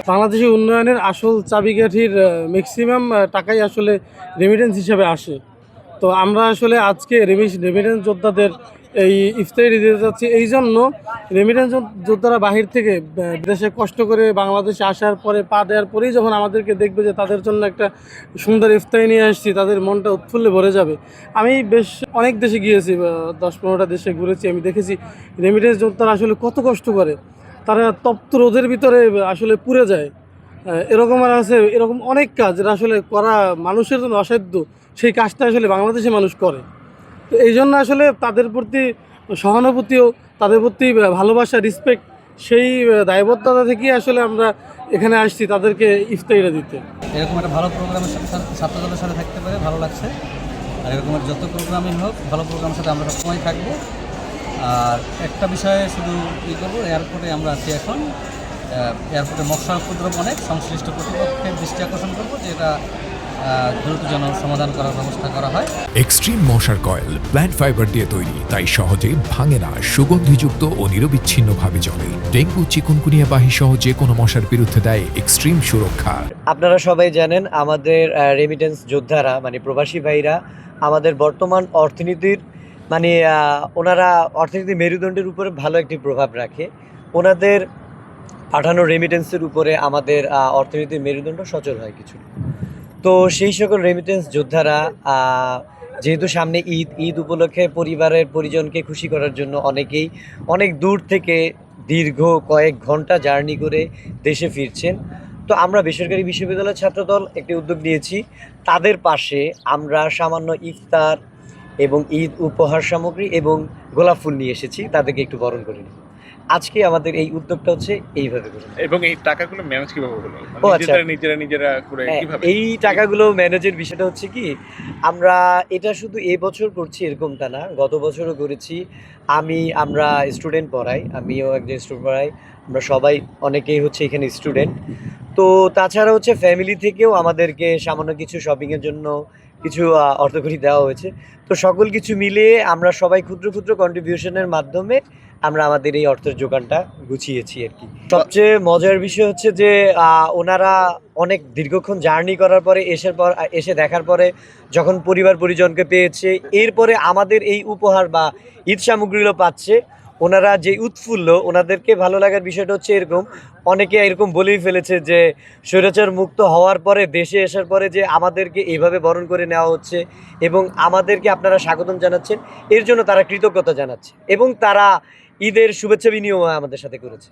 বাংলাদেশের উন্নয়নের আসল চাবিকাঠির ম্যাক্সিমাম টাকাই আসলে রেমিটেন্স হিসেবে আসে। তো আমরা আসলে আজকে রেমিটেন্স যোদ্ধাদের এই ইফতারি দিতে যাচ্ছি। এই জন্য রেমিটেন্স যোদ্ধারা বাহির থেকে দেশে কষ্ট করে বাংলাদেশে আসার পরে পা দেওয়ার পরেই যখন আমাদেরকে দেখবে যে তাদের জন্য একটা সুন্দর ইফতারি নিয়ে আসছি, তাদের মনটা উৎফুল্লে ভরে যাবে। আমি বেশ অনেক দেশে গিয়েছি, 10-15টা দেশে ঘুরেছি। আমি দেখেছি রেমিটেন্স যোদ্ধারা আসলে কত কষ্ট করে, তারা তপ্ত রোদের ভিতরে আসলে পুড়ে যায়। এরকম আর আছে, এরকম অনেক কাজ যেটা আসলে করা মানুষের জন্য অসাধ্য, সেই কাজটা আসলে বাংলাদেশে মানুষ করে। তো এই জন্য আসলে তাদের প্রতি সহানুভূতিও, তাদের প্রতি ভালোবাসা, রেসপেক্ট, সেই দায়বদ্ধতা থেকেই আসলে আমরা এখানে আসছি তাদেরকে ইফতারিটা দিতে। এরকম একটা ভালো প্রোগ্রামের সাথে ছাত্রদের সাথে থাকতে পারে ভালো লাগছে। আর এরকমের যত প্রোগ্রামই হোক, ভালো প্রোগ্রামের সাথে আমরা সবসময় থাকবো। আর একটা বিষয়ে শুধু ই করবো, এয়ারপোর্টে আমরা আছি এখন, এয়ারপোর্টে মশা উপদ্রব অনেক, সংশ্লিষ্ট কর্তৃপক্ষের দৃষ্টি আকর্ষণ করবো যে এটা দ্রুত যেন সমাধান করার ব্যবস্থা করা হয়। এক্সট্রিম মশার কয়েল প্ল্যান্ট ফাইবার দিয়ে তৈরি, তাই সহজে ভাঙে না, সুগন্ধিযুক্ত ও নিরবিচ্ছিন্নভাবে জ্বলে। ডেঙ্গু, চিকুনগুনিয়া বাহি সহ যে কোনো মশার বিরুদ্ধে দেয় এক্সট্রিম সুরক্ষা। আপনারা সবাই জানেন আমাদের রেমিটেন্স যোদ্ধারা মানে প্রবাসী ভাইরা আমাদের বর্তমান অর্থনীতির মানে ওনারা অর্থনীতির মেরুদণ্ডের উপরে ভালো একটি প্রভাব রাখে। ওনাদের পাঠানো রেমিটেন্সের উপরে আমাদের অর্থনীতির মেরুদণ্ড সচল হয় কিছু। তো সেই সকল রেমিটেন্স যোদ্ধারা যেহেতু সামনে ঈদ উপলক্ষে পরিবারের পরিজনকে খুশি করার জন্য অনেকেই অনেক দূর থেকে দীর্ঘ কয়েক ঘন্টা জার্নি করে দেশে ফিরছেন। তো আমরা বেসরকারি বিশ্ববিদ্যালয়ের ছাত্রদল একটি উদ্যোগ নিয়েছি, তাদের পাশে আমরা সামান্য ইফতার এবং ঈদ উপহার সামগ্রী এবং গোলাপ ফুল নিয়ে এসেছি, তাদেরকে একটু বরণ করে নিই। আজকে আমাদের এই উদ্যোগটা হচ্ছে এইভাবে করে। এবং এই টাকাগুলো ম্যানেজ কিভাবে হলো? নিজেরা করে কিভাবে? এই টাকাগুলো ম্যানেজের বিষয়টা হচ্ছে কি, আমরা এটা শুধু এবছর করছি এরকমটা না, গত বছরও করেছি। আমরা স্টুডেন্ট পড়াই, আমিও একজন স্টুডেন্ট পড়াই, আমরা সবাই অনেকেই হচ্ছে এখানে স্টুডেন্ট। তো তাছাড়া হচ্ছে ফ্যামিলি থেকেও আমাদেরকে সামান্য কিছু শপিংয়ের জন্য কিছু অর্থকড়ি দেওয়া হয়েছে। তো সকল কিছু মিলিয়ে আমরা সবাই ক্ষুদ্র ক্ষুদ্র কন্ট্রিবিউশনের মাধ্যমে আমরা আমাদের এই অর্থের যোগানটা গুছিয়েছি আর কি। সবচেয়ে মজার বিষয় হচ্ছে যে ওনারা অনেক দীর্ঘক্ষণ জার্নি করার পরে এসে দেখার পরে যখন পরিবার পরিজনকে পেয়েছে, এরপরে আমাদের এই উপহার বা ঈদ সামগ্রীগুলো পাচ্ছে, ওনারা যে উৎফুল্ল, ওনাদেরকে ভালো লাগার বিষয়টা হচ্ছে এরকম, অনেকে এরকম বলেই ফেলেছে যে স্বৈরাচার মুক্ত হওয়ার পরে দেশে আসার পরে যে আমাদেরকে এইভাবে বরণ করে নেওয়া হচ্ছে এবং আমাদেরকে আপনারা স্বাগতম জানাচ্ছেন, এর জন্য তারা কৃতজ্ঞতা জানাচ্ছে এবং তারা ঈদের শুভেচ্ছা বিনিময় আমাদের সাথে করেছে।